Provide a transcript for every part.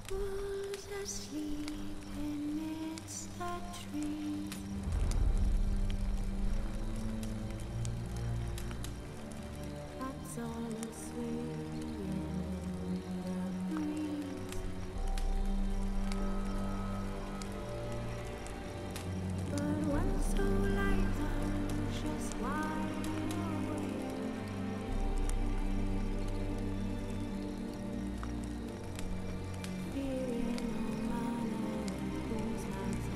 Fools asleep amidst the trees. That's all swaying in the breeze. But one so light just wide awake. Fearing no man whose heart's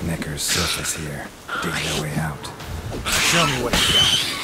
Knickers surface here, dig their way out. Show me what you got.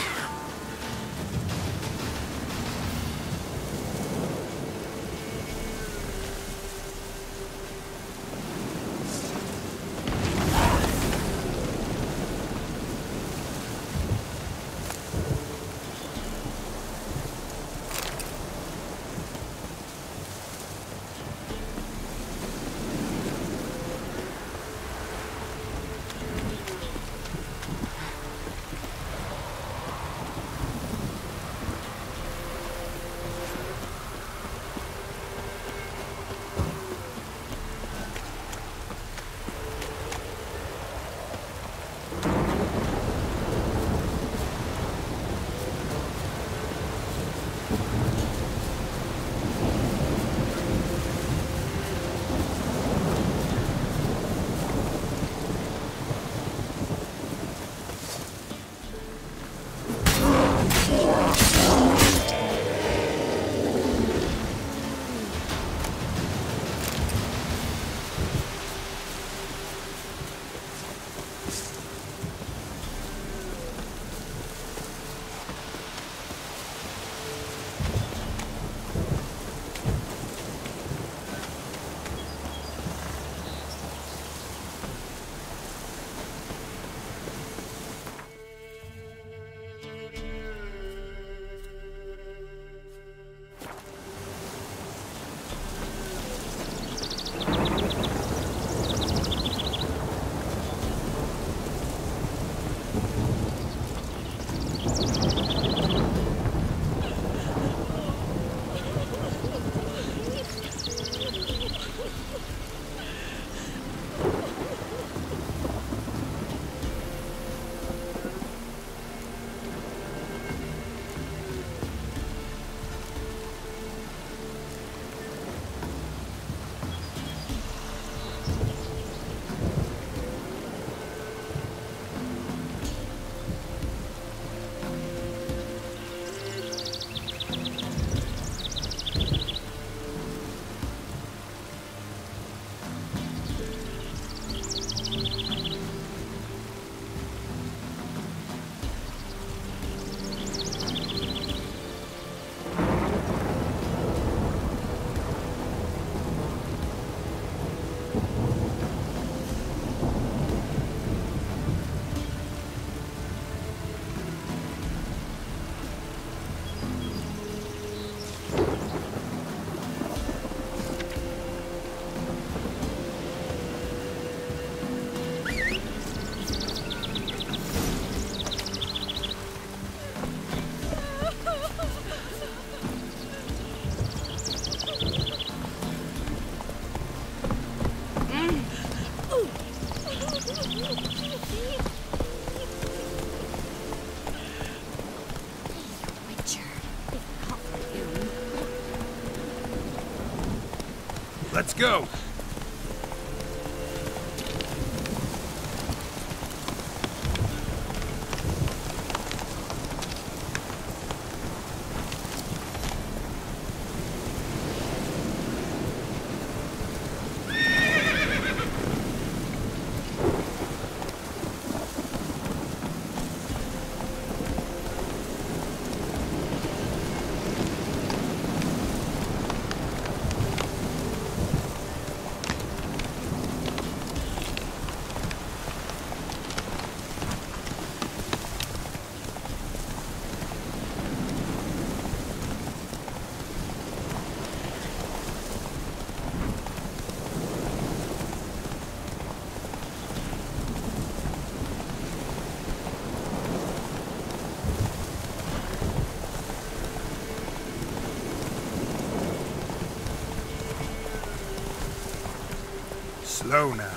Let's go! Slow now.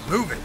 Move it!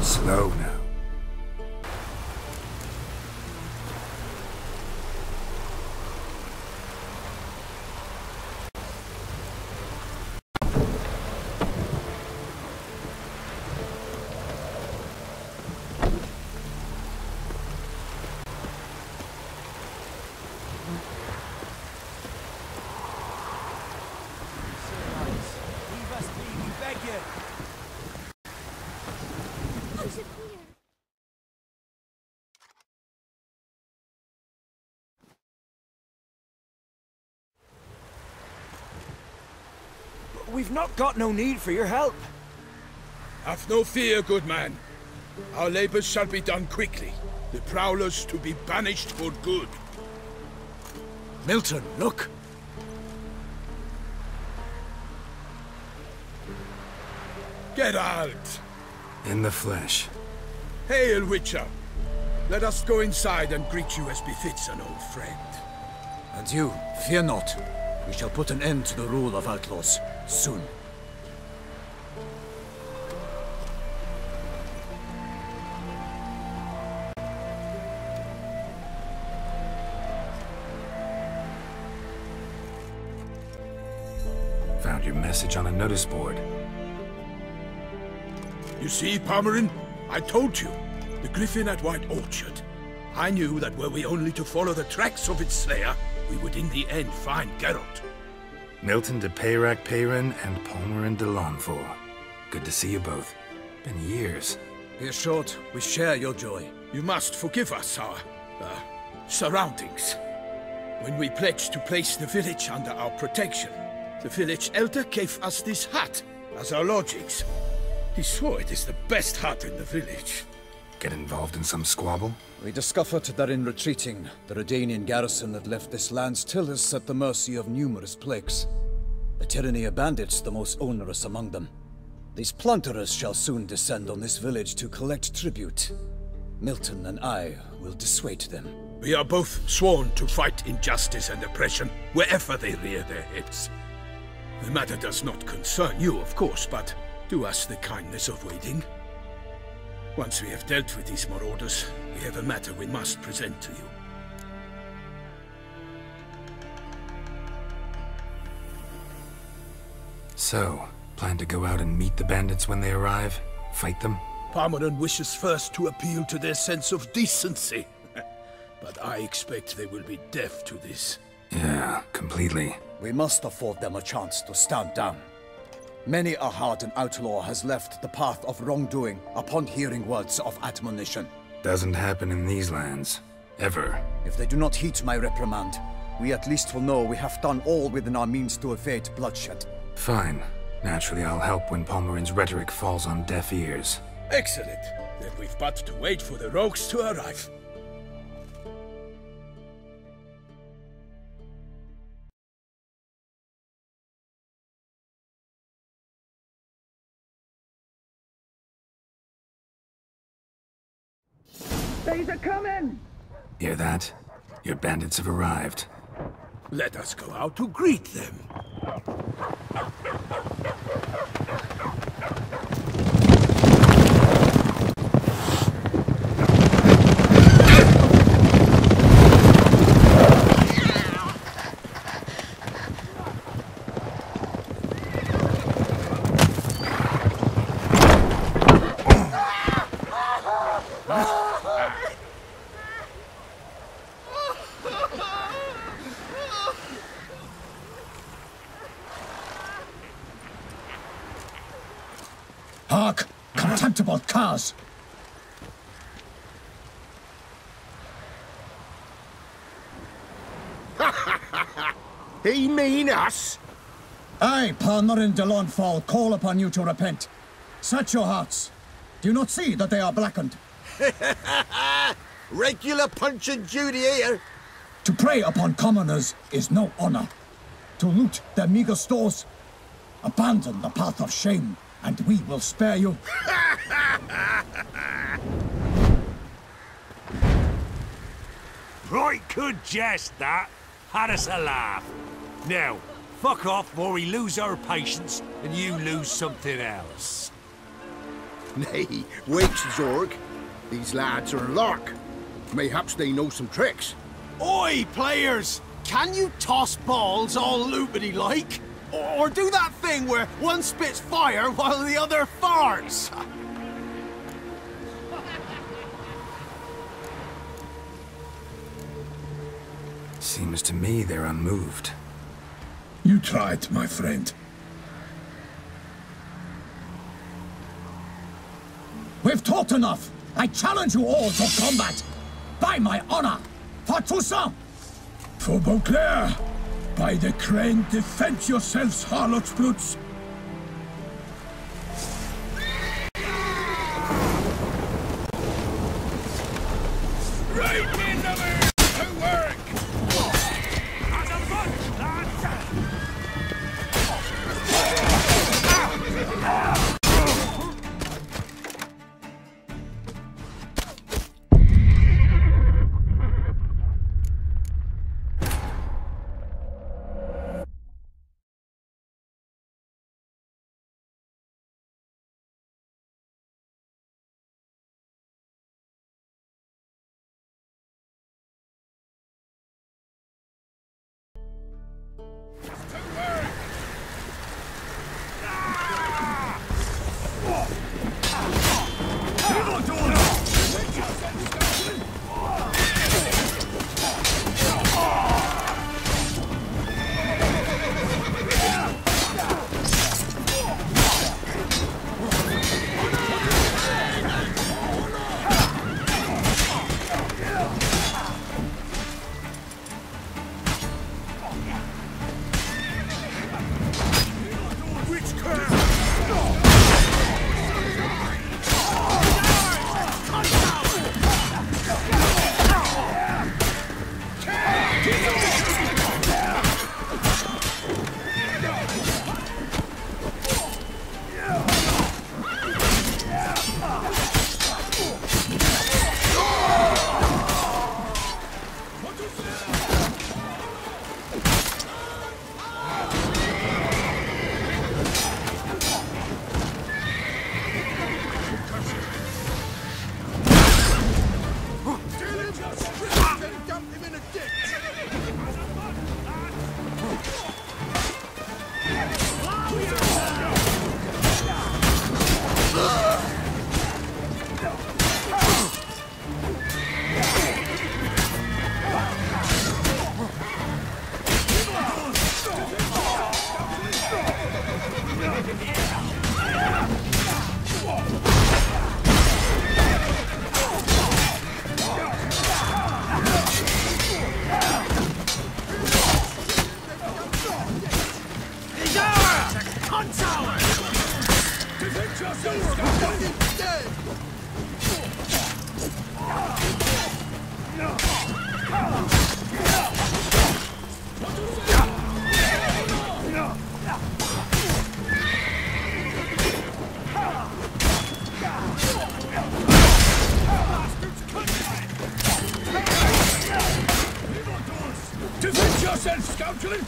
Slow now. Leave us be, we beg you! We've not got no need for your help. Have no fear, good man. Our labors shall be done quickly. The prowlers to be banished for good. Milton, look! Geralt! In the flesh. Hail, Witcher! Let us go inside and greet you as befits an old friend. And you, fear not. We shall put an end to the rule of outlaws, soon. Found your message on a notice board. You see, Pomeran? I told you. The griffin at White Orchard. I knew that were we only to follow the tracks of its slayer, we would in the end find Geralt. Milton de Peyran and Pomeran de Lawnford. Good to see you both. Been years. Be assured, we share your joy. You must forgive us our, surroundings. When we pledged to place the village under our protection, the village elder gave us this hut as our lodgings. He swore it is the best hut in the village. Get involved in some squabble? We discovered that in retreating, the Redanian garrison had left this land still is at the mercy of numerous plagues. The tyranny of bandits the most onerous among them. These plunderers shall soon descend on this village to collect tribute. Milton and I will dissuade them. We are both sworn to fight injustice and oppression wherever they rear their heads. The matter does not concern you, of course, but do us the kindness of waiting. Once we have dealt with these marauders, we have a matter we must present to you. So, plan to go out and meet the bandits when they arrive? Fight them? Parmeran wishes first to appeal to their sense of decency. But I expect they will be deaf to this. Yeah, completely. We must afford them a chance to stand down. Many a hardened outlaw has left the path of wrongdoing upon hearing words of admonition. Doesn't happen in these lands. Ever. If they do not heed my reprimand, we at least will know we have done all within our means to evade bloodshed. Fine. Naturally, I'll help when Palmerin's rhetoric falls on deaf ears. Excellent. Then we've but to wait for the rogues to arrive. They're coming! Hear that? Your bandits have arrived. Let us go out to greet them. Hark! Contemptible curs! He mean us? I, Palmerin de Launfal, call upon you to repent. Set your hearts. Do you not see that they are blackened? Regular Punch and Judy here. To prey upon commoners is no honor. To loot their meager stores, abandon the path of shame, and we will spare you. Right good jest, that. Had us a laugh. Now, fuck off before we lose our patience and you lose something else. Nay, wait, Zorg. These lads are lark. Mayhaps they know some tricks. Oi, players! Can you toss balls all loopity-like? Or do that thing where one spits fire while the other farts? Seems to me they're unmoved. You tried, my friend. We've talked enough. I challenge you all to combat. By my honor, for Toussaint! For Beauclair, by the crane, defend yourselves, harlots brutes. Right in the Defend yourself, scoundrel!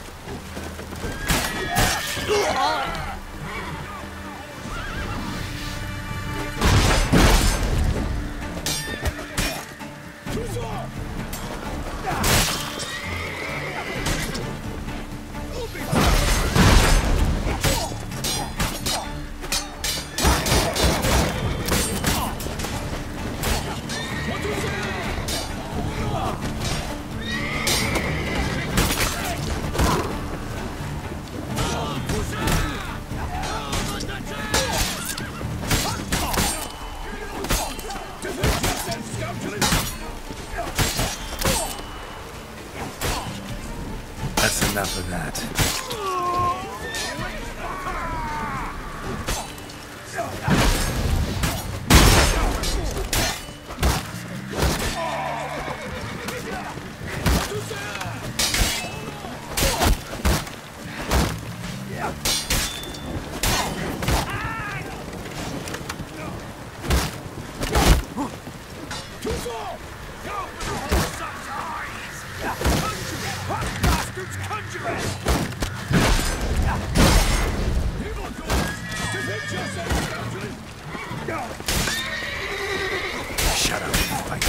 That's enough of that. Shut up and fight.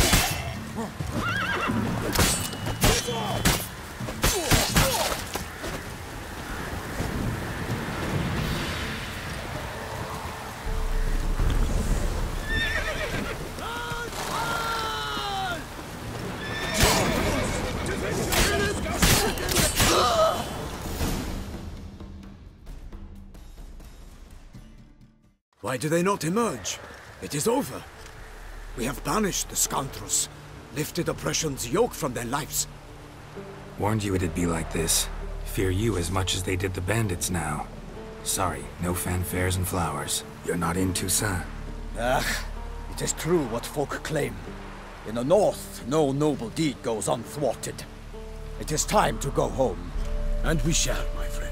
Why do they not emerge? It is over. We have banished the scoundrels, lifted oppression's yoke from their lives. Warned you it'd be like this. Fear you as much as they did the bandits now. Sorry, no fanfares and flowers. You're not in Toussaint. Ah, it is true what folk claim. In the north, no noble deed goes unthwarted. It is time to go home. And we shall, my friend.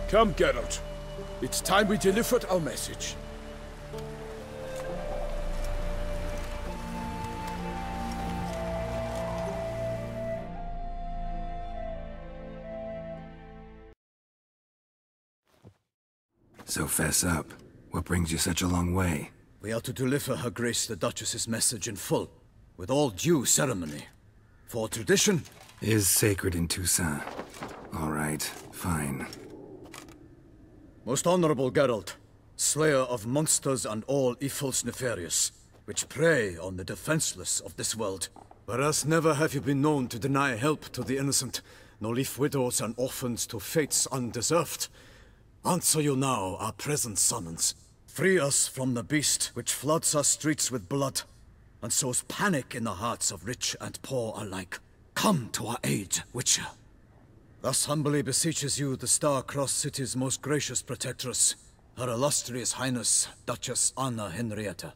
Come, Geralt. It's time we delivered our message. So fess up. What brings you such a long way? We are to deliver Her Grace the Duchess's message in full, with all due ceremony. For tradition Is sacred in Toussaint. All right, fine. Most honorable Geralt, slayer of monsters and all evils nefarious, which prey on the defenseless of this world. Whereas never have you been known to deny help to the innocent, nor leave widows and orphans to fates undeserved. Answer you now our present summons. Free us from the beast which floods our streets with blood, and sows panic in the hearts of rich and poor alike. Come to our aid, Witcher. Thus humbly beseeches you the Star-Crossed City's most gracious protectress, Her Illustrious Highness, Duchess Anna Henrietta.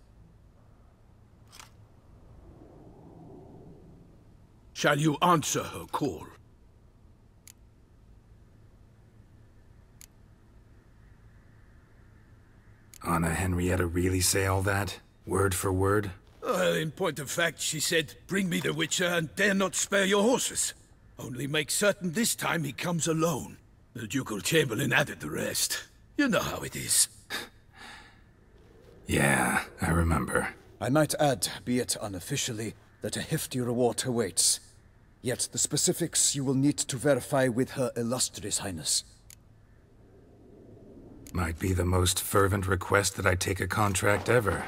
Shall you answer her call? Anna Henrietta really say all that? Word for word? Well, in point of fact, she said, bring me the Witcher and dare not spare your horses. Only make certain this time he comes alone. The Ducal Chamberlain added the rest. You know how it is. Yeah, I remember. I might add, be it unofficially, that a hefty reward awaits. Yet the specifics you will need to verify with Her Illustrious Highness. Might be the most fervent request that I take a contract ever.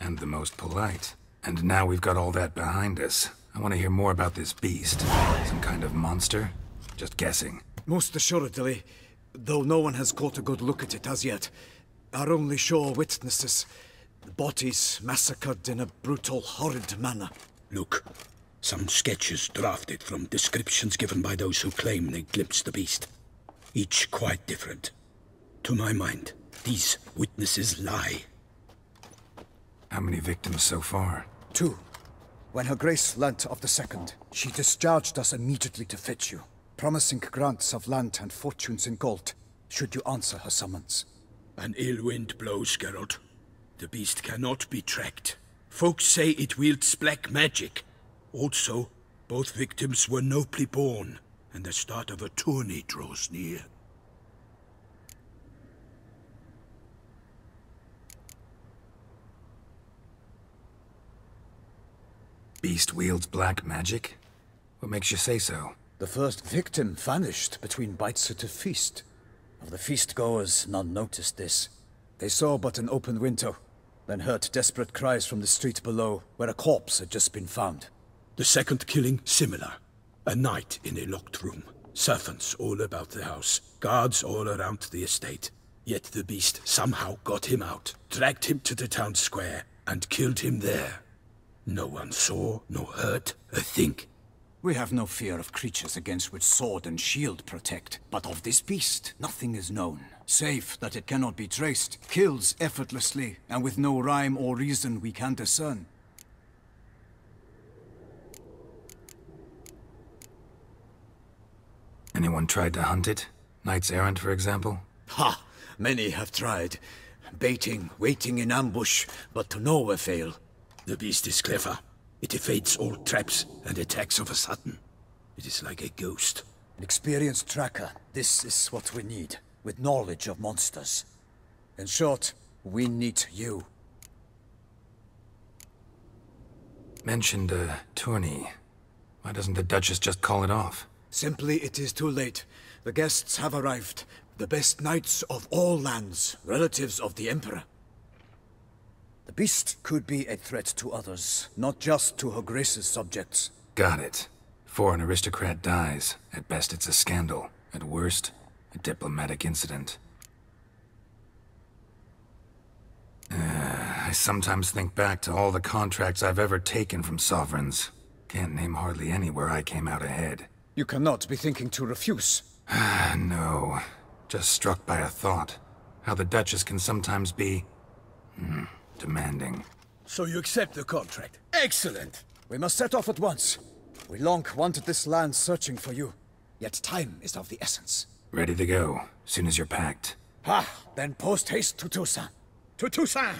And the most polite. And now we've got all that behind us. I want to hear more about this beast. Some kind of monster? Just guessing. Most assuredly, though no one has caught a good look at it as yet. Our only sure witnesses. Bodies massacred in a brutal, horrid manner. Look, some sketches drafted from descriptions given by those who claim they glimpsed the beast. Each quite different. To my mind, these witnesses lie. How many victims so far? 2. When Her Grace learnt of the second, she discharged us immediately to fetch you, promising grants of land and fortunes in gold, should you answer her summons. An ill wind blows, Geralt. The beast cannot be tracked. Folks say it wields black magic. Also, both victims were nobly born, and the start of a tourney draws near. Beast wields black magic? What makes you say so? The first victim vanished between bites at a feast. Of the feast-goers, none noticed this. They saw but an open window, then heard desperate cries from the street below, where a corpse had just been found. The second killing, similar. A night in a locked room. Servants all about the house. Guards all around the estate. Yet the beast somehow got him out, dragged him to the town square, and killed him there. No one saw, nor heard a thing. We have no fear of creatures against which sword and shield protect. But of this beast, nothing is known. Save that it cannot be traced, kills effortlessly, and with no rhyme or reason we can discern. Anyone tried to hunt it? Knights errant, for example? Ha! Many have tried. Baiting, waiting in ambush, but to no avail. The beast is clever. It evades all traps and attacks of a sudden. It is like a ghost. An experienced tracker, this is what we need, with knowledge of monsters. In short, we need you. Mentioned a tourney. Why doesn't the Duchess just call it off? Simply, it is too late. The guests have arrived. The best knights of all lands, relatives of the Emperor. The beast could be a threat to others, not just to Her Grace's subjects. Got it. Before an aristocrat dies, at best it's a scandal. At worst, a diplomatic incident. I sometimes think back to all the contracts I've ever taken from sovereigns. Can't name hardly any where I came out ahead. You cannot be thinking to refuse. No. Just struck by a thought. How the Duchess can sometimes be... demanding. So you accept the contract. Excellent! We must set off at once. We long wanted this land searching for you. Yet time is of the essence. Ready to go, soon as you're packed. Then post-haste to Toussaint. To Toussaint!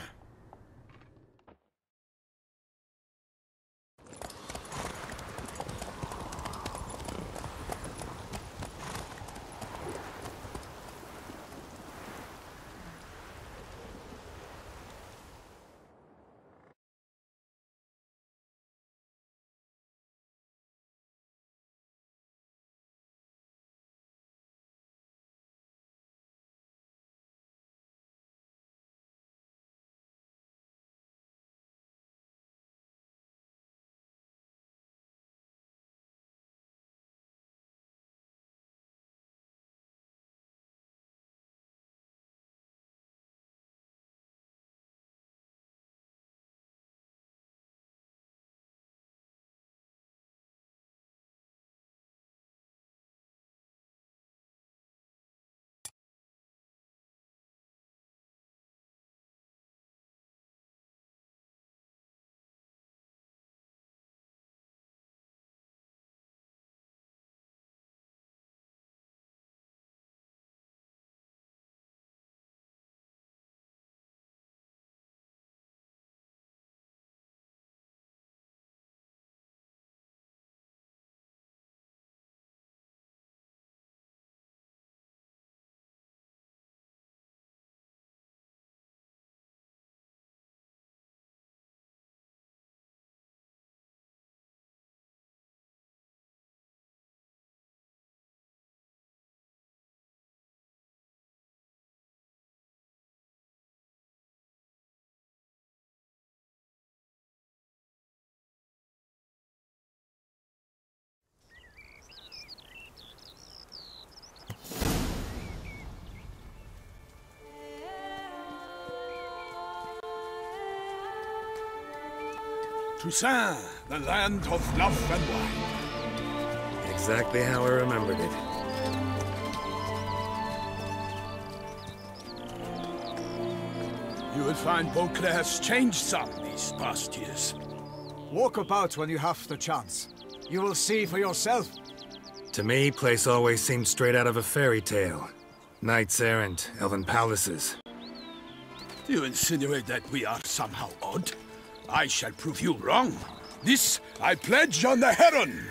Toussaint, the land of love and wine. Exactly how I remembered it. You will find Beauclair's changed some these past years. Walk about when you have the chance. You will see for yourself. To me, place always seemed straight out of a fairy tale. Knights errant, elven palaces. Do you insinuate that we are somehow odd? I shall prove you wrong. This I pledge on the Heron!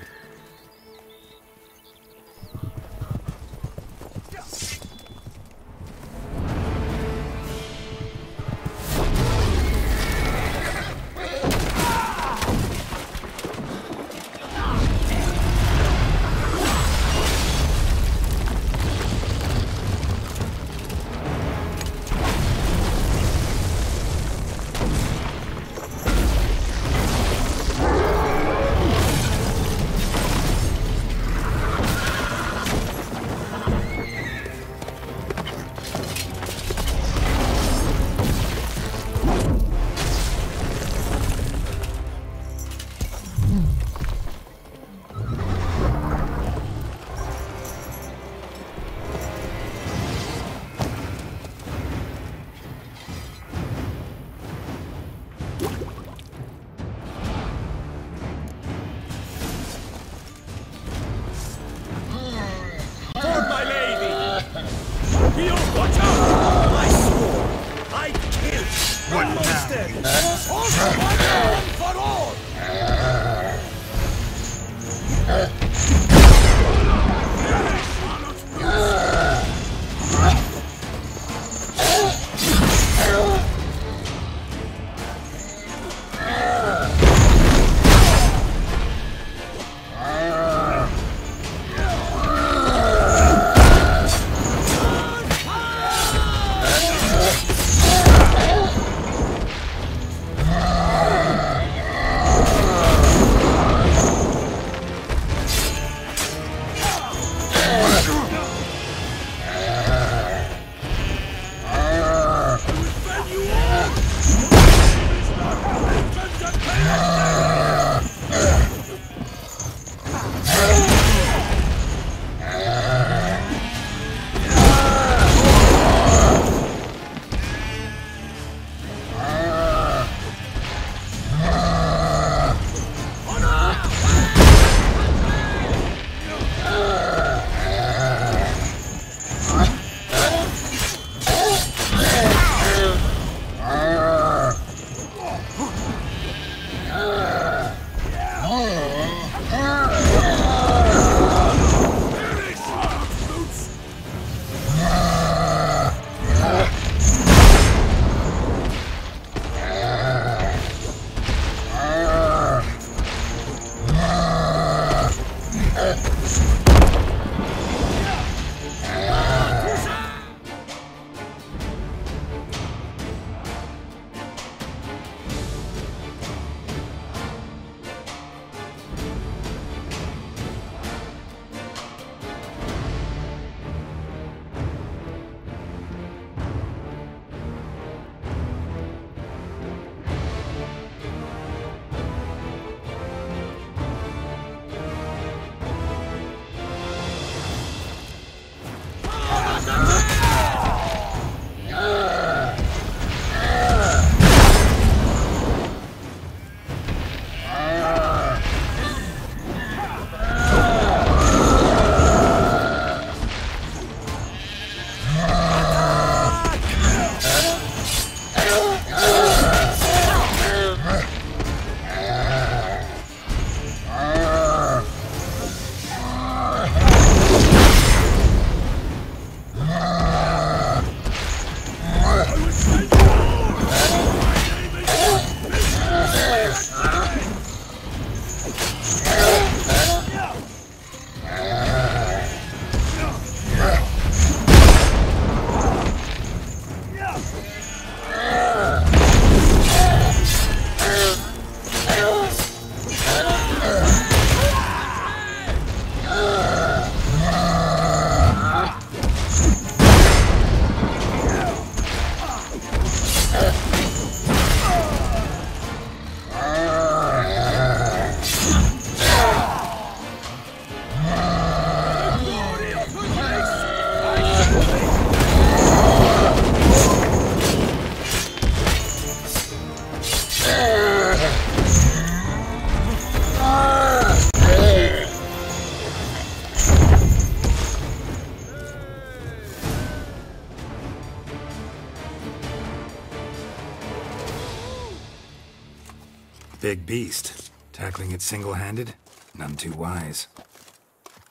big beast. Tackling it single-handed? None too wise.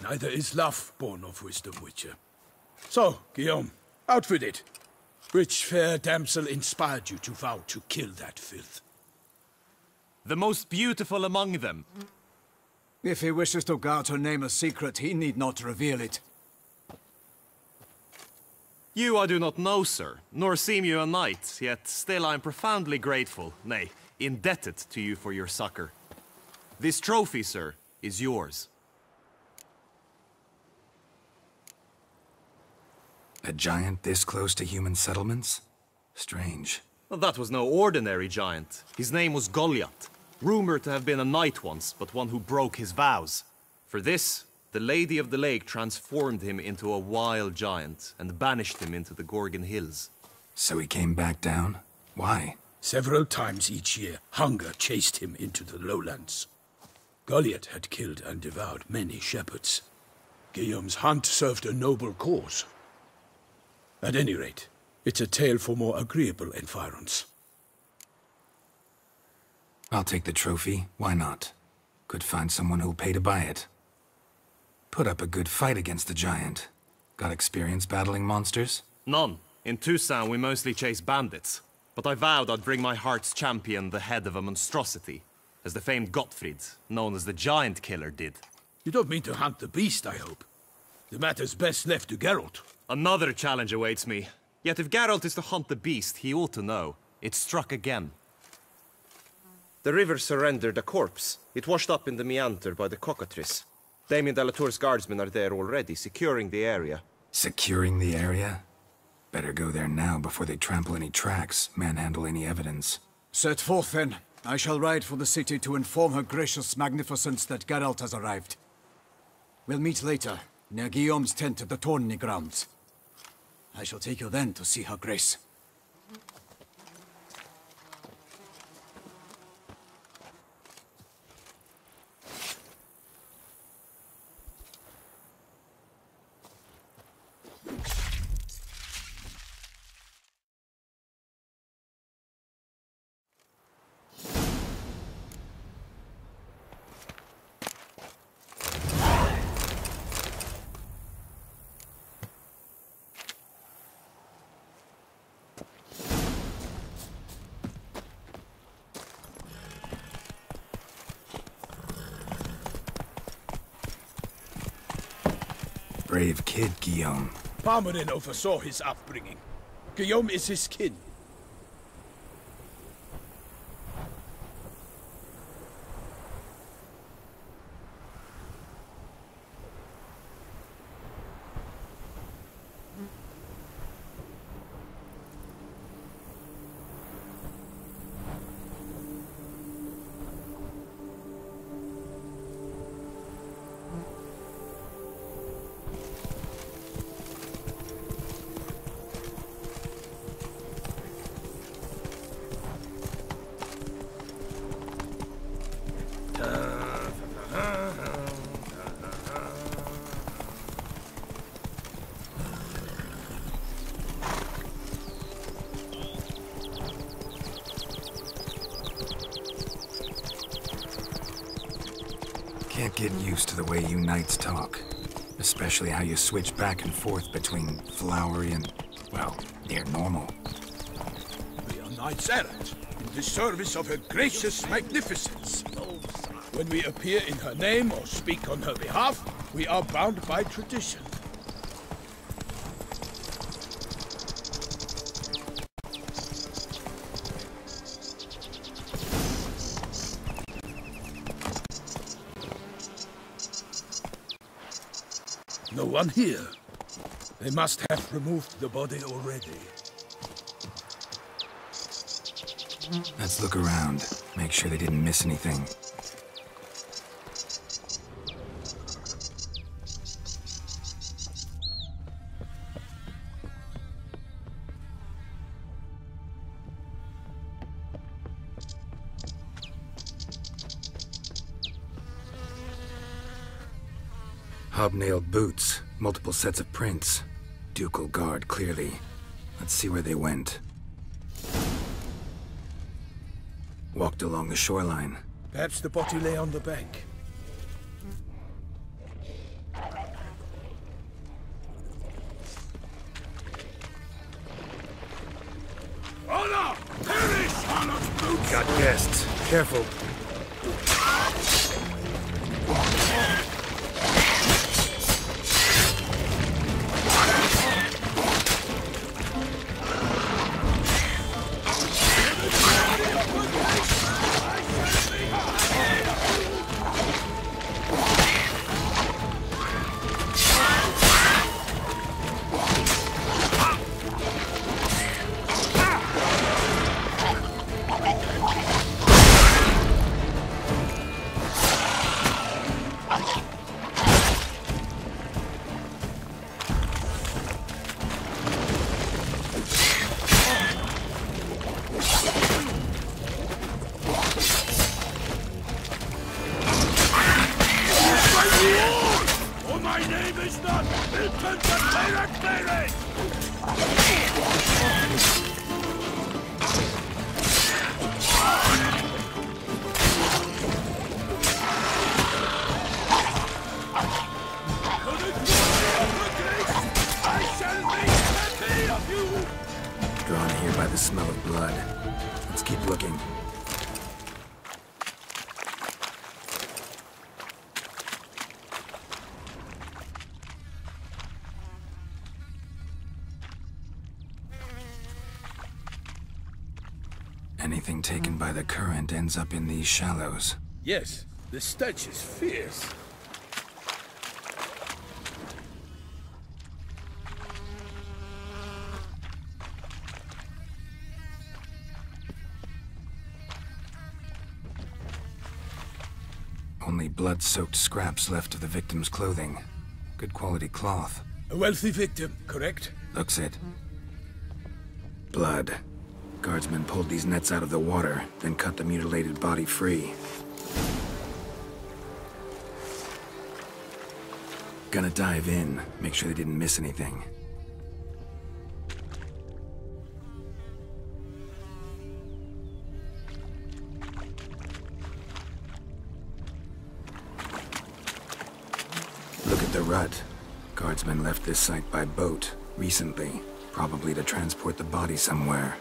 Neither is love born of wisdom, Witcher. So, Guillaume, out with it. Which fair damsel inspired you to vow to kill that filth? The most beautiful among them. If he wishes to guard her name a secret, he need not reveal it. You I do not know, sir, nor seem you a knight, yet still I am profoundly grateful, nay, indebted to you for your succor. This trophy, sir, is yours. A giant this close to human settlements? Strange. Well, that was no ordinary giant. His name was Goliath, rumored to have been a knight once, but one who broke his vows. For this, the Lady of the Lake transformed him into a wild giant and banished him into the Gorgon Hills. So he came back down? Why? Several times each year, hunger chased him into the lowlands. Goliath had killed and devoured many shepherds. Guillaume's hunt served a noble cause. At any rate, it's a tale for more agreeable environs. I'll take the trophy. Why not? Could find someone who'll pay to buy it. Put up a good fight against the giant. Got experience battling monsters? None. In Toussaint we mostly chase bandits. But I vowed I'd bring my heart's champion the head of a monstrosity, as the famed Gottfried, known as the Giant Killer, did. You don't mean to hunt the beast, I hope. The matter's best left to Geralt. Another challenge awaits me. Yet if Geralt is to hunt the beast, he ought to know. It struck again. The river surrendered a corpse. It washed up in the meander by the cockatrice. Damien de la Tour's guardsmen are there already, securing the area. Securing the area? Better go there now before they trample any tracks, manhandle any evidence. Set forth, then. I shall ride for the city to inform her gracious magnificence that Geralt has arrived. We'll meet later, near Guillaume's tent at the Tourney grounds. I shall take you then to see her grace. Brave kid, Guillaume. Parmerin oversaw his upbringing. Guillaume is his kin. Can't get used to the way you knights talk. Especially how you switch back and forth between flowery and, well, near normal. We are knights errant, in the service of her gracious magnificence. When we appear in her name or speak on her behalf, we are bound by tradition. No one here. They must have removed the body already. Let's look around. Make sure they didn't miss anything. Hobnailed boots, multiple sets of prints. Ducal guard, clearly. Let's see where they went. Walked along the shoreline. Perhaps the body lay on the bank. Honor! Perish, harlot brutes! Got guests. Careful. Oh, my name is not Milton the Pirate Cleric! For the glory of the grace, I shall make happy of you! Drawn here by the smell of blood. Let's keep looking. Anything taken by the current ends up in these shallows. Yes, the stench is fierce. Only blood-soaked scraps left of the victim's clothing. Good quality cloth. A wealthy victim, correct? Looks it. Blood. Guardsmen pulled these nets out of the water, then cut the mutilated body free. Gonna dive in, make sure they didn't miss anything. Look at the rut. Guardsmen left this site by boat, recently, probably to transport the body somewhere.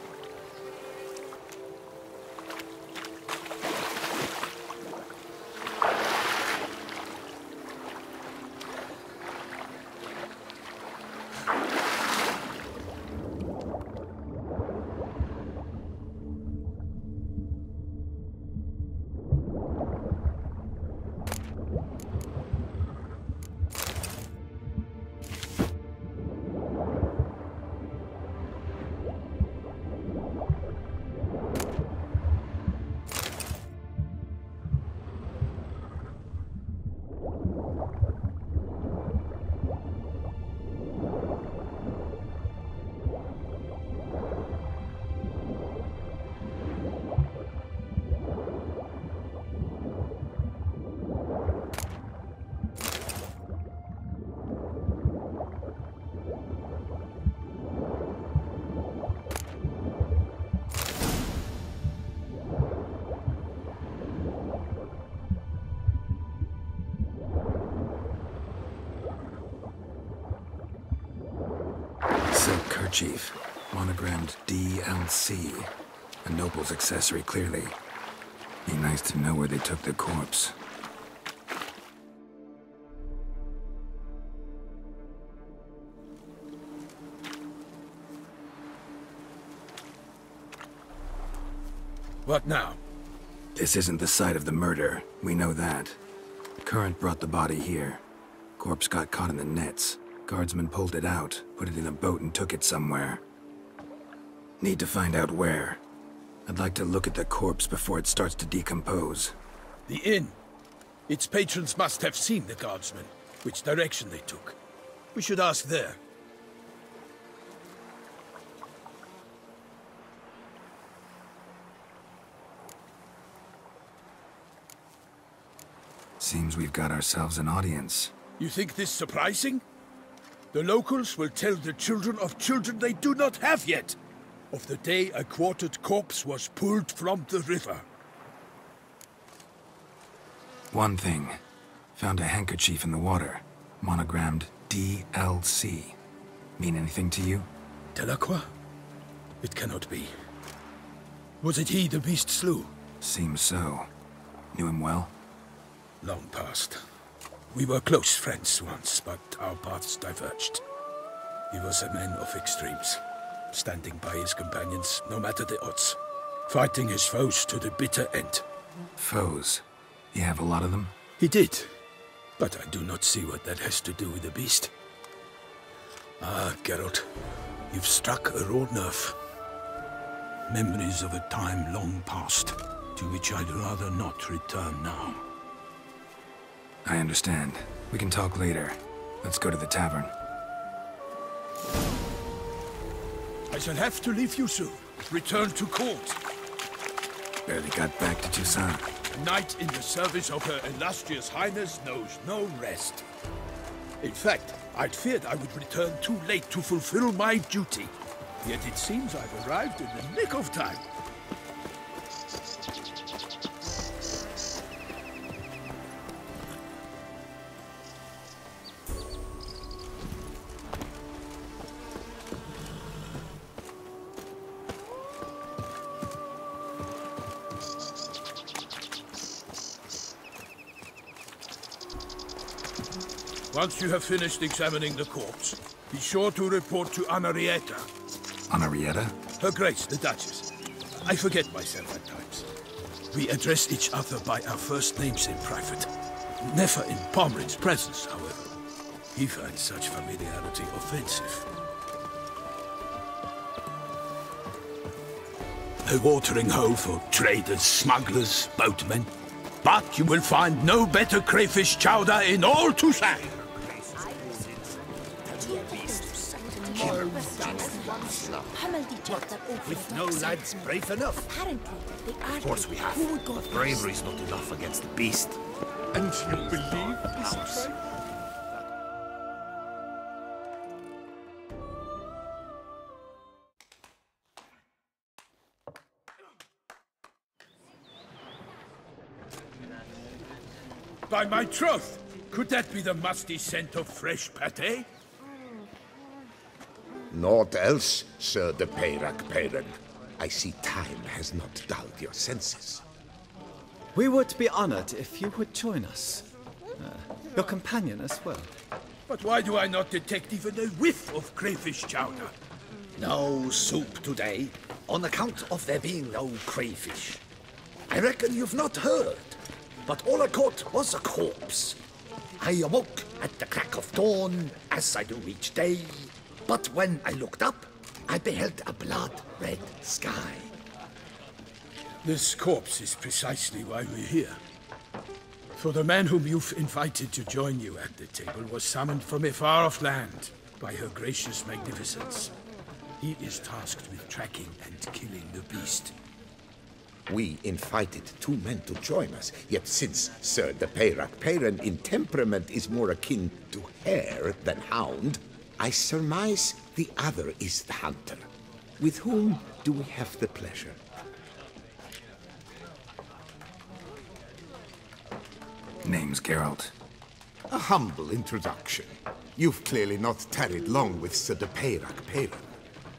Silk kerchief, monogrammed DLC. A noble's accessory, clearly. Be nice to know where they took the corpse. What now? This isn't the site of the murder. We know that. Current brought the body here. Corpse got caught in the nets. Guardsmen pulled it out, put it in a boat and took it somewhere. Need to find out where. I'd like to look at the corpse before it starts to decompose. The inn. Its patrons must have seen the guardsmen, which direction they took. We should ask there. Seems we've got ourselves an audience. You think this surprising? The locals will tell the children of children they do not have yet, of the day a quartered corpse was pulled from the river. One thing. Found a handkerchief in the water. Monogrammed DLC. Mean anything to you? Delacroix? It cannot be. Was it he the beast slew? Seems so. Knew him well? Long past. We were close friends once, but our paths diverged. He was a man of extremes, standing by his companions no matter the odds, fighting his foes to the bitter end. Foes? You have a lot of them? He did, but I do not see what that has to do with the beast. Ah, Geralt, you've struck a raw nerve. Memories of a time long past, to which I'd rather not return now. I understand. We can talk later. Let's go to the tavern. I shall have to leave you soon. Return to court. Barely got back to Toussaint. A knight in the service of Her Illustrious Highness knows no rest. In fact, I'd feared I would return too late to fulfill my duty. Yet it seems I've arrived in the nick of time. Once you have finished examining the corpse, be sure to report to Henrietta. Henrietta? Her Grace, the Duchess. I forget myself at times. We address each other by our first names in private. Never in Pomerin's presence, however. He finds such familiarity offensive. A watering hole for traders, smugglers, boatmen. But you will find no better crayfish chowder in all Toussaint. With no lads brave enough. Of course we have. But bravery's not enough against the beast. And you believe this House. By my troth! Could that be the musty scent of fresh pâté? Naught else, Sir de Peyrac. I see time has not dulled your senses. We would be honored if you would join us. Your companion as well. But why do I not detect even a whiff of crayfish chowder? No soup today, on account of there being no crayfish. I reckon you've not heard, but all I caught was a corpse. I awoke at the crack of dawn, as I do each day, but when I looked up, I beheld a blood-red sky. This corpse is precisely why we're here. For the man whom you've invited to join you at the table was summoned from a far-off land by her gracious magnificence. He is tasked with tracking and killing the beast. We invited two men to join us, yet since Sir de Peyrac in temperament is more akin to hare than hound, I surmise the other is the hunter. With whom do we have the pleasure? Name's Geralt. A humble introduction. You've clearly not tarried long with Sir de Peyrac.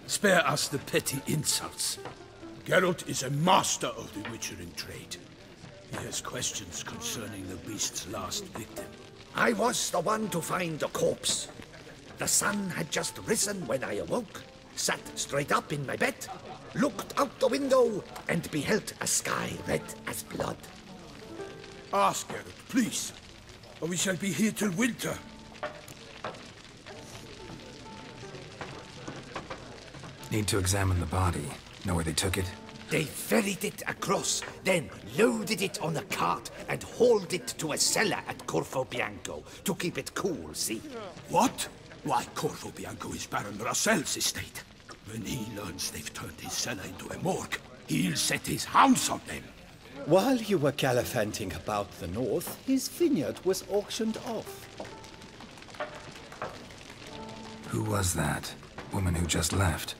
Spare us the petty insults. Geralt is a master of the witchering trade. He has questions concerning the beast's last victim. I was the one to find the corpse. The sun had just risen when I awoke, sat straight up in my bed, looked out the window, and beheld a sky red as blood. Ask Geralt, please, or we shall be here till winter. Need to examine the body. Know where they took it? They ferried it across, then loaded it on a cart and hauled it to a cellar at Corvo Bianco to keep it cool, see? What? Why, Corvo Bianco is Baron Russell's estate. When he learns they've turned his cellar into a morgue, he'll set his hounds on them. While you were gallivanting about the north, his vineyard was auctioned off. Who was that? Woman who just left.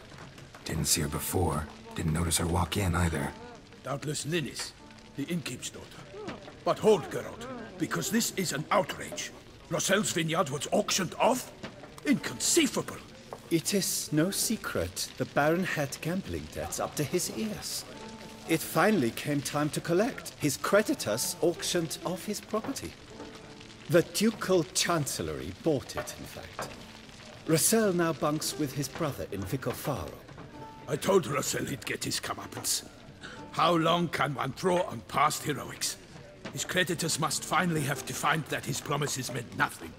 Didn't see her before. Didn't notice her walk in either. Doubtless Linnis, the innkeep's daughter. But hold, Geralt, because this is an outrage. Rossel's vineyard was auctioned off? Inconceivable! It is no secret the Baron had gambling debts up to his ears. It finally came time to collect. His creditors auctioned off his property. The Ducal Chancellery bought it, in fact. Rossel now bunks with his brother in Vicofaro. I told Rossel he'd get his comeuppance. How long can one throw on past heroics? His creditors must finally have to find that his promises meant nothing.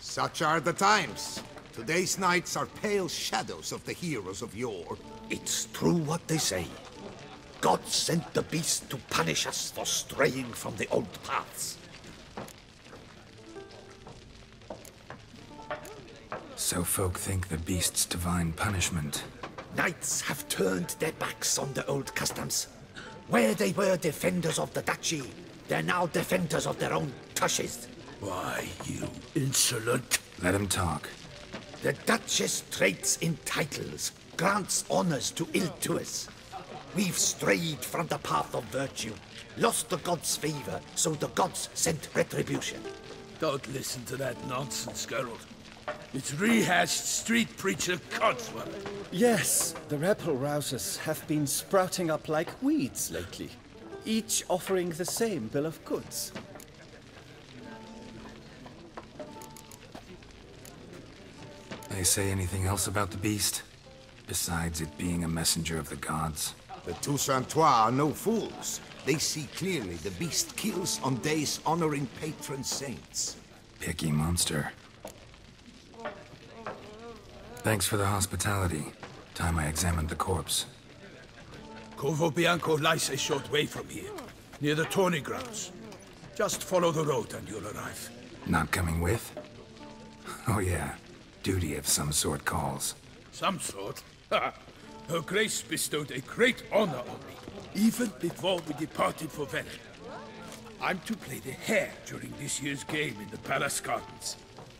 Such are the times. Today's knights are pale shadows of the heroes of yore. It's true what they say. God sent the beast to punish us for straying from the old paths. So folk think the beast's divine punishment. Knights have turned their backs on the old customs. Where they were defenders of the duchy, they're now defenders of their own tushes. Why, you insolent... Let him talk. The Duchess trades in titles, grants honors to ill-doers. We've strayed from the path of virtue, lost the gods' favor, so the gods sent retribution. Don't listen to that nonsense, Geralt. It's rehashed street preacher codswallop. Yes, the rebel rousers have been sprouting up like weeds lately, each offering the same bill of goods. They say anything else about the beast? Besides it being a messenger of the gods? The Toussaintois are no fools. They see clearly the beast kills on days honoring patron saints. Picky monster. Thanks for the hospitality. Time I examined the corpse. Corvo Bianco lies a short way from here, near the tourney grounds. Just follow the road and you'll arrive. Not coming with? Oh yeah. Duty of some sort calls. Some sort? Ha! Her Grace bestowed a great honor on me, even before we departed for Velen. I'm to play the hare during this year's game in the palace gardens.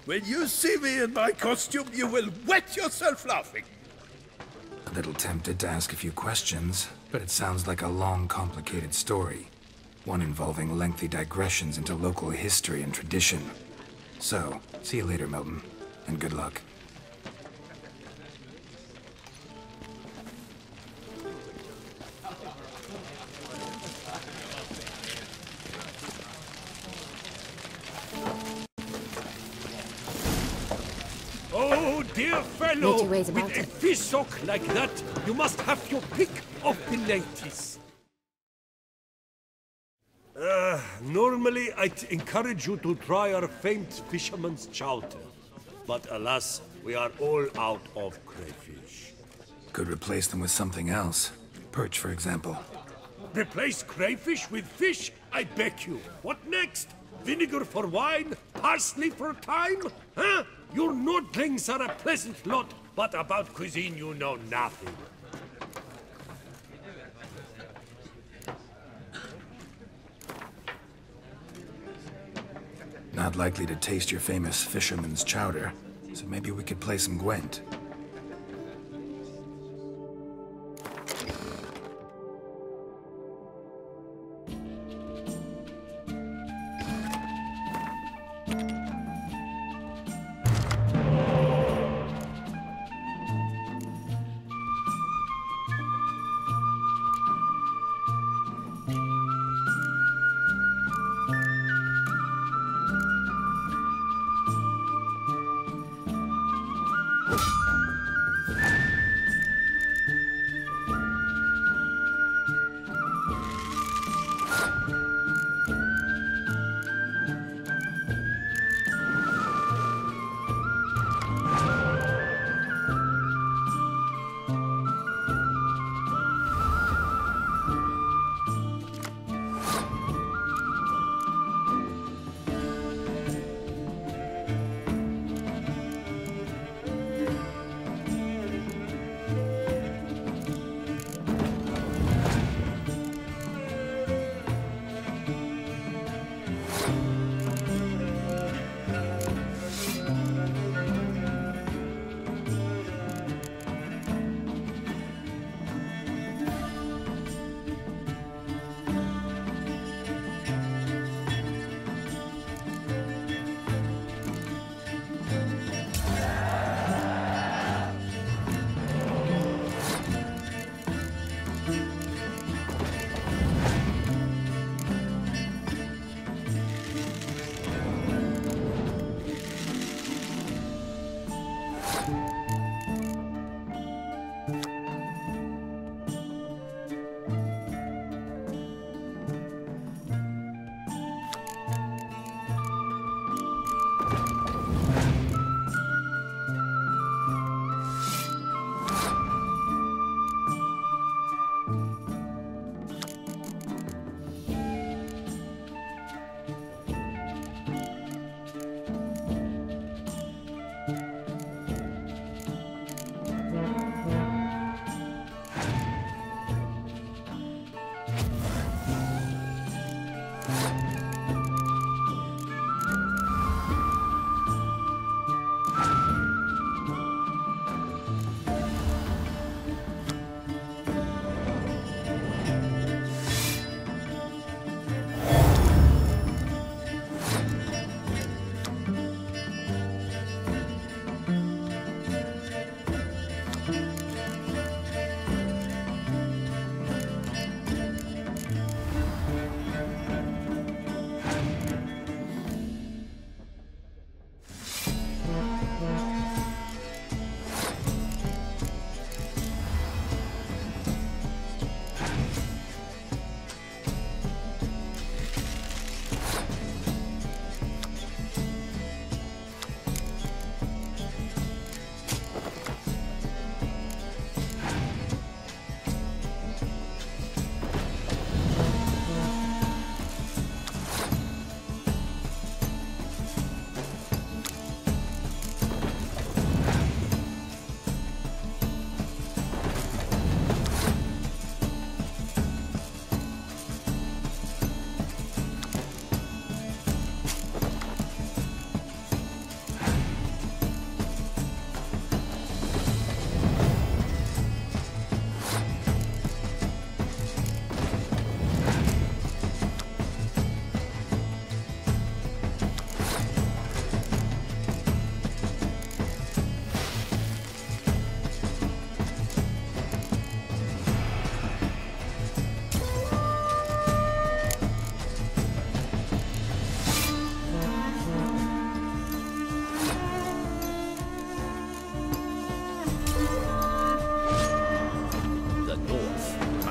When you see me in my costume, you will wet yourself laughing. A little tempted to ask a few questions, but it sounds like a long, complicated story. One involving lengthy digressions into local history and tradition. So, see you later, Milton, and good luck. Oh, dear fellow! Nature ways about With a it. fish-sock like that, you must have your pick of pilates. Normally I'd encourage you to try our famed fisherman's chowder. But alas, we are all out of crayfish. Could replace them with something else. Perch, for example. Replace crayfish with fish? I beg you. What next? Vinegar for wine? Parsley for thyme? Huh? Your nordlings are a pleasant lot, but about cuisine you know nothing. Not likely to taste your famous fisherman's chowder, so maybe we could play some Gwent.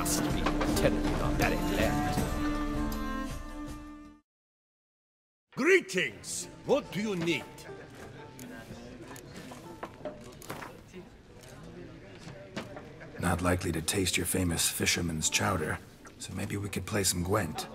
must be a terribly barbaric land. Greetings! What do you need? Not likely to taste your famous fisherman's chowder, so maybe we could play some Gwent.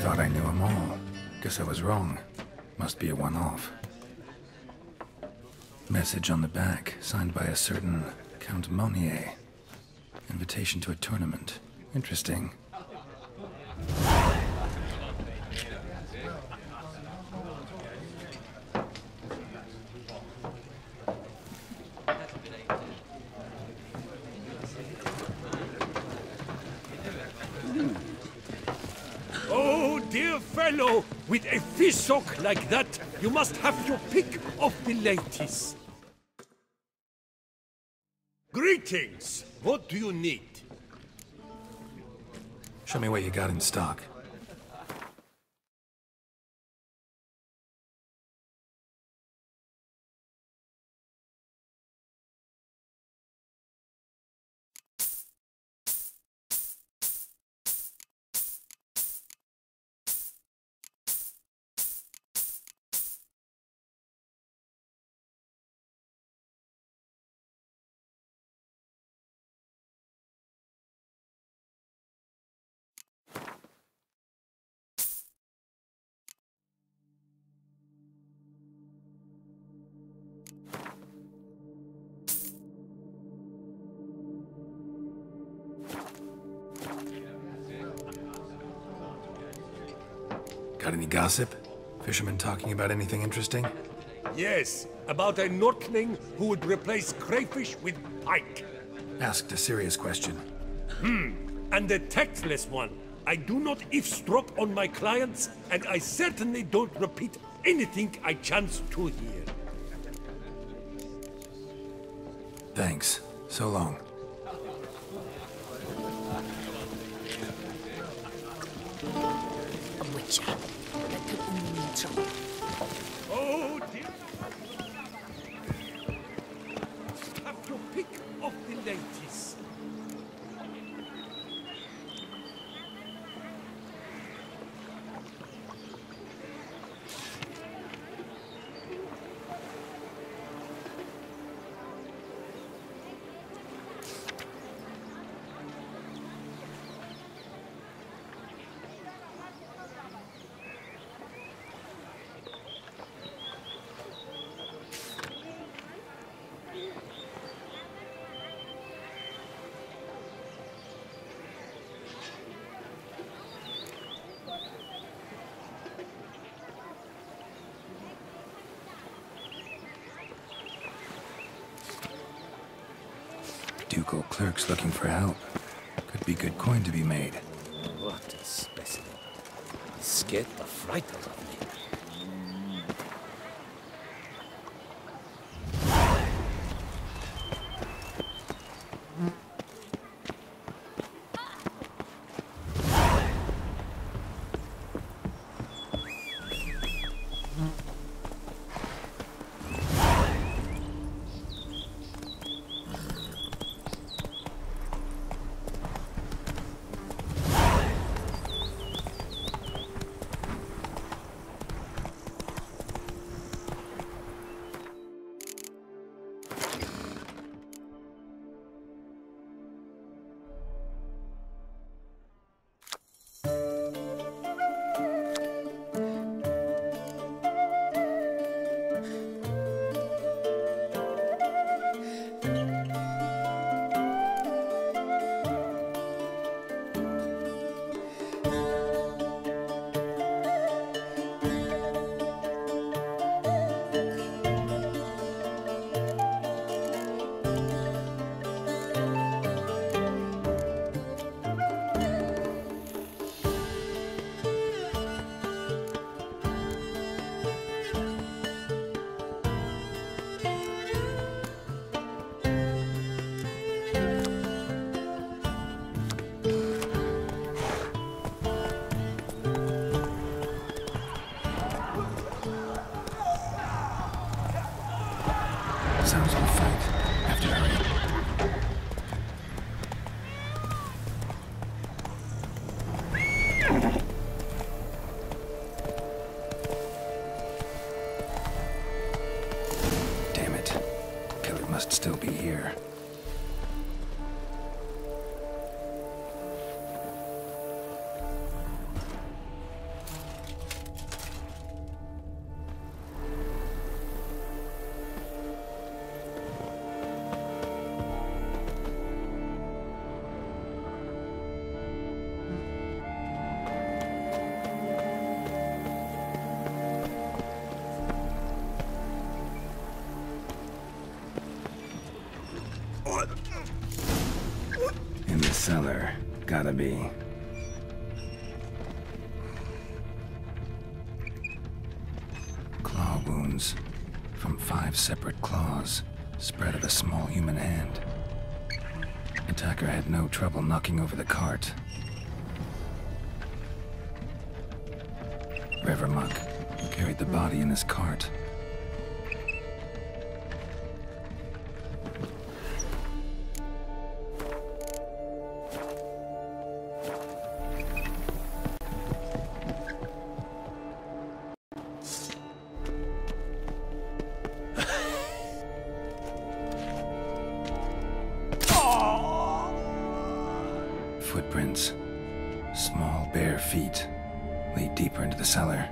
Thought I knew them all. Guess I was wrong. Must be a one-off. Message on the back, signed by a certain Count Monnier. Invitation to a tournament. Interesting. Oh, dear fellow, with a fish hook like that, you must have your pick of the ladies. Greetings! What do you need? Show me what you got in stock. Got any gossip? Fishermen talking about anything interesting? Yes, about a Norkling who would replace crayfish with pike. Asked a serious question. And a tactless one. I do not eavesdrop on my clients, and I certainly don't repeat anything I chance to hear. Thanks. So long. Oh dear. Have to pick of the ladies. Ducal clerks looking for help. Could be good coin to be made. What a specimen. He scared the fright out of me. Sounds like a fight. Have to hurry. Damn it. Killer must still be here. In the cellar. Gotta be. Claw wounds. From 5 separate claws. Spread of a small human hand. Attacker had no trouble knocking over the cart. Rever Monk carried the body in his cart. Footprints. Small, bare feet lead deeper into the cellar.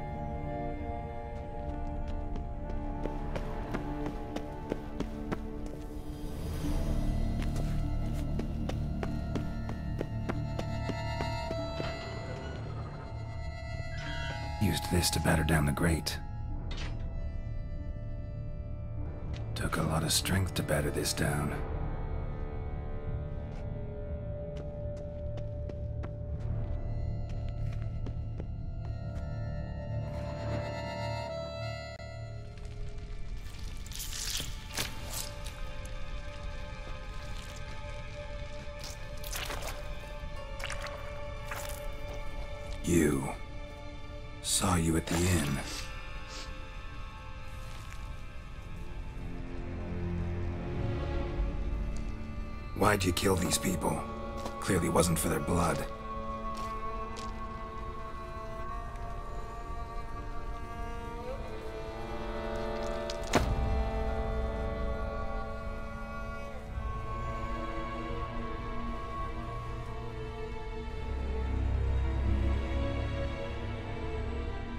You used this to batter down the grate. Took a lot of strength to batter this down. You. Saw you at the inn. Why'd you kill these people? Clearly wasn't for their blood.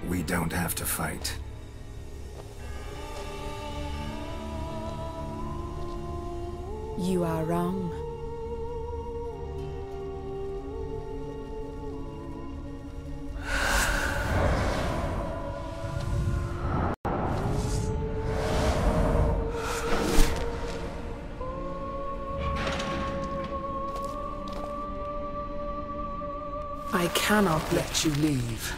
We don't have to fight. You are wrong. I cannot let you leave.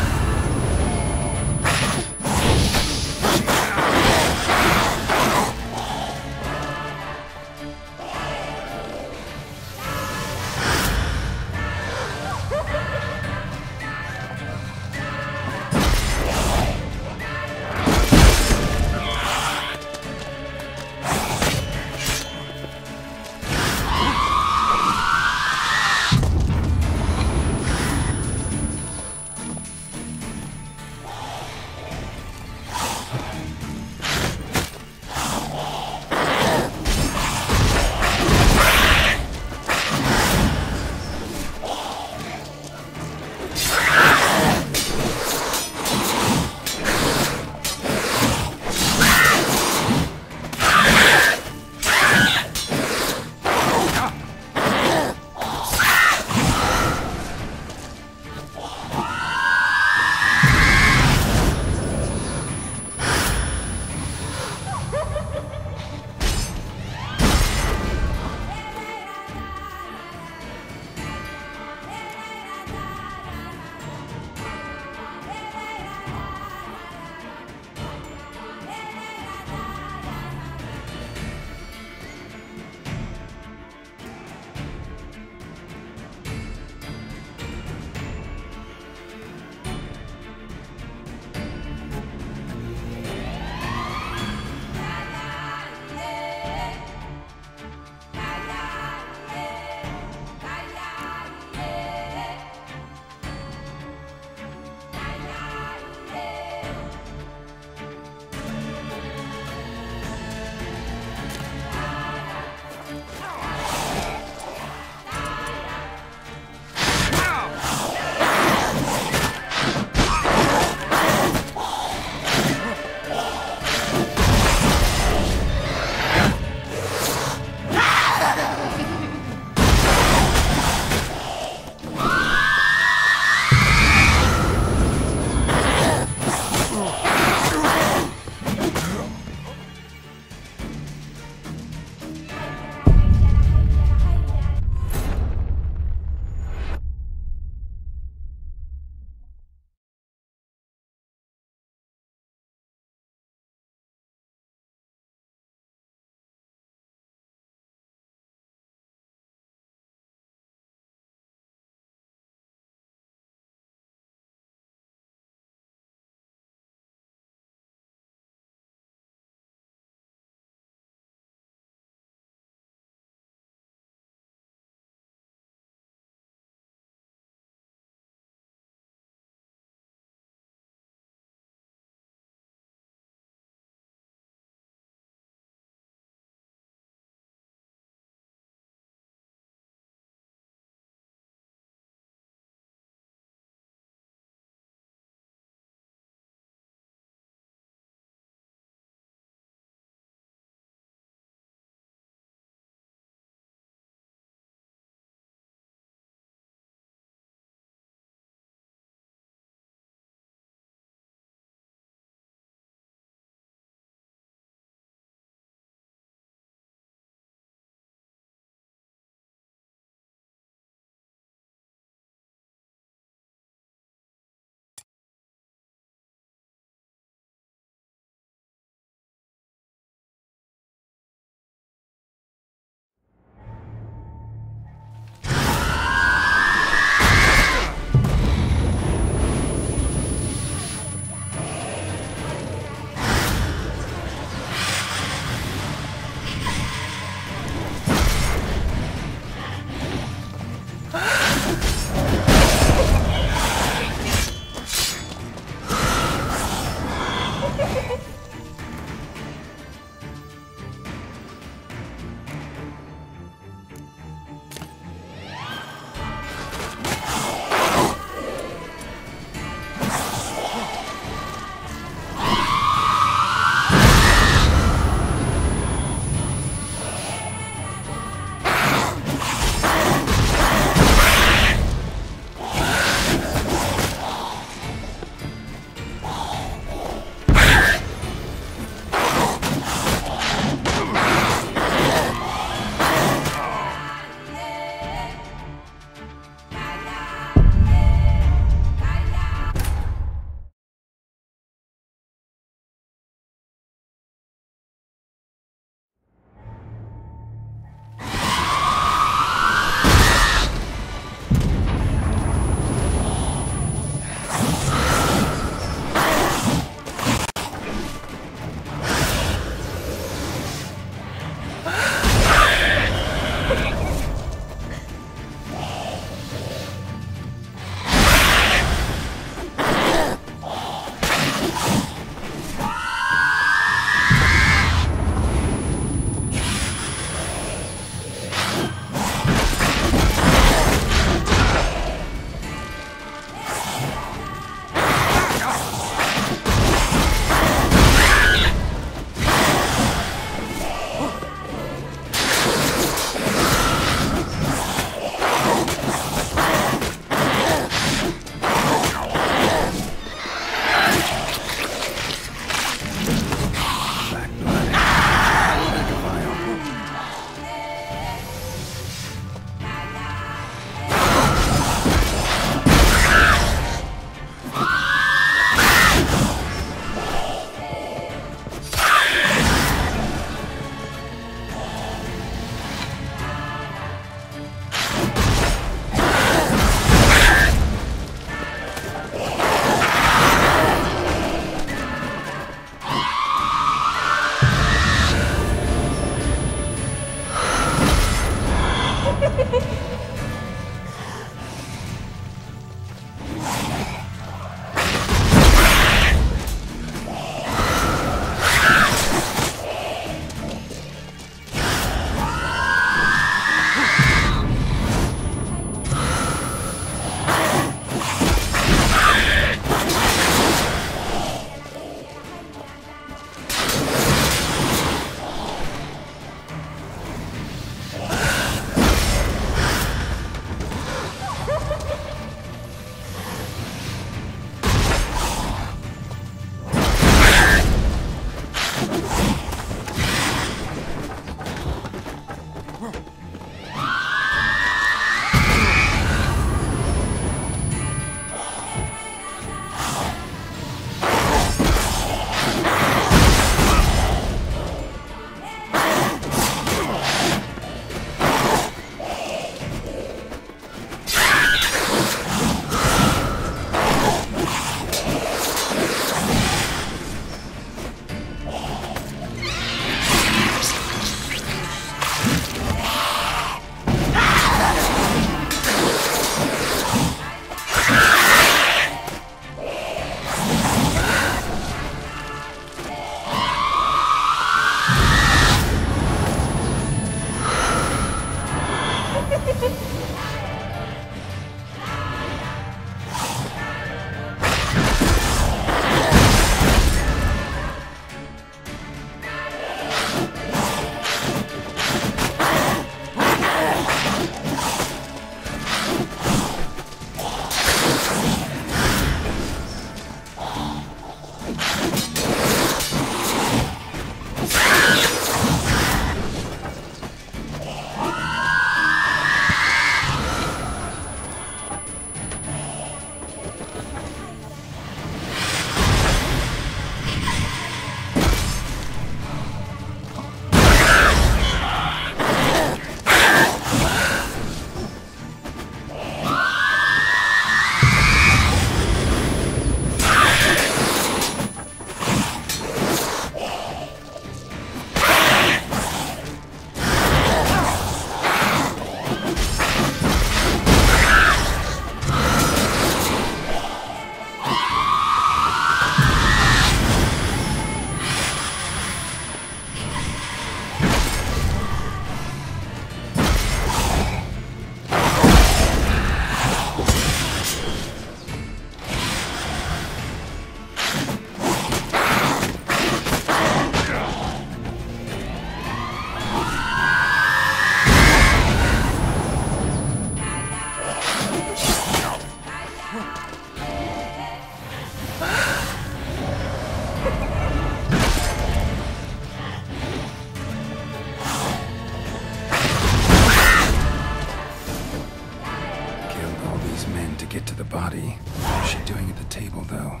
these men to get to the body. What is she doing at the table, though?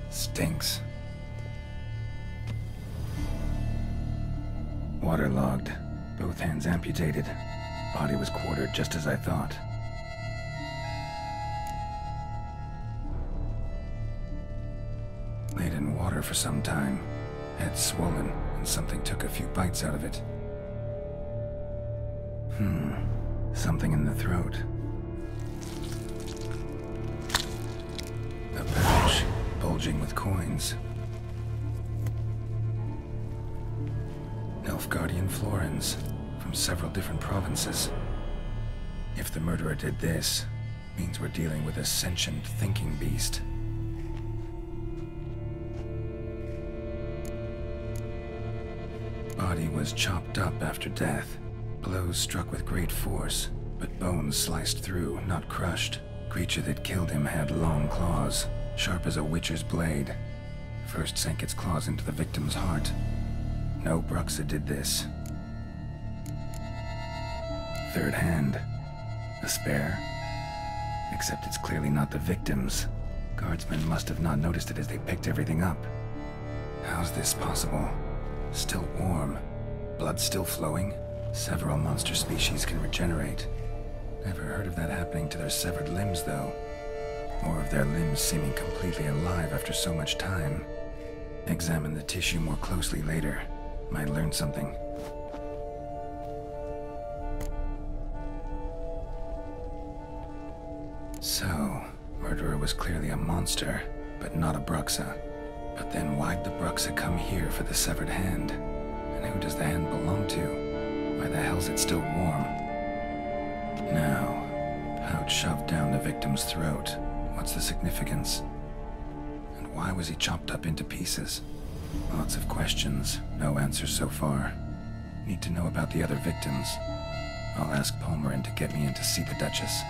Stinks. Waterlogged. Both hands amputated. Body was quartered just as I thought. Laid in water for some time. Head swollen, and something took a few bites out of it. Something in the throat. A pouch, bulging with coins. Nilfgaardian florins, from several different provinces. If the murderer did this, means we're dealing with a sentient thinking beast. Body was chopped up after death. Blows struck with great force, but bones sliced through, not crushed. Creature that killed him had long claws, sharp as a witcher's blade. First sank its claws into the victim's heart. No Bruxa did this. Third hand. A spare? Except it's clearly not the victim's. Guardsmen must have not noticed it as they picked everything up. How's this possible? Still warm. Blood still flowing? Several monster species can regenerate. Never heard of that happening to their severed limbs, though. Or of their limbs seeming completely alive after so much time. Examine the tissue more closely later. Might learn something. So, murderer was clearly a monster, but not a Bruxa. But then why'd the Bruxa come here for the severed hand? And who does the hand belong to? Why the hell's it still warm? Now, pouch shoved down the victim's throat. What's the significance? And why was he chopped up into pieces? Lots of questions, no answers so far. Need to know about the other victims. I'll ask Palmerin to get me in to see the Duchess.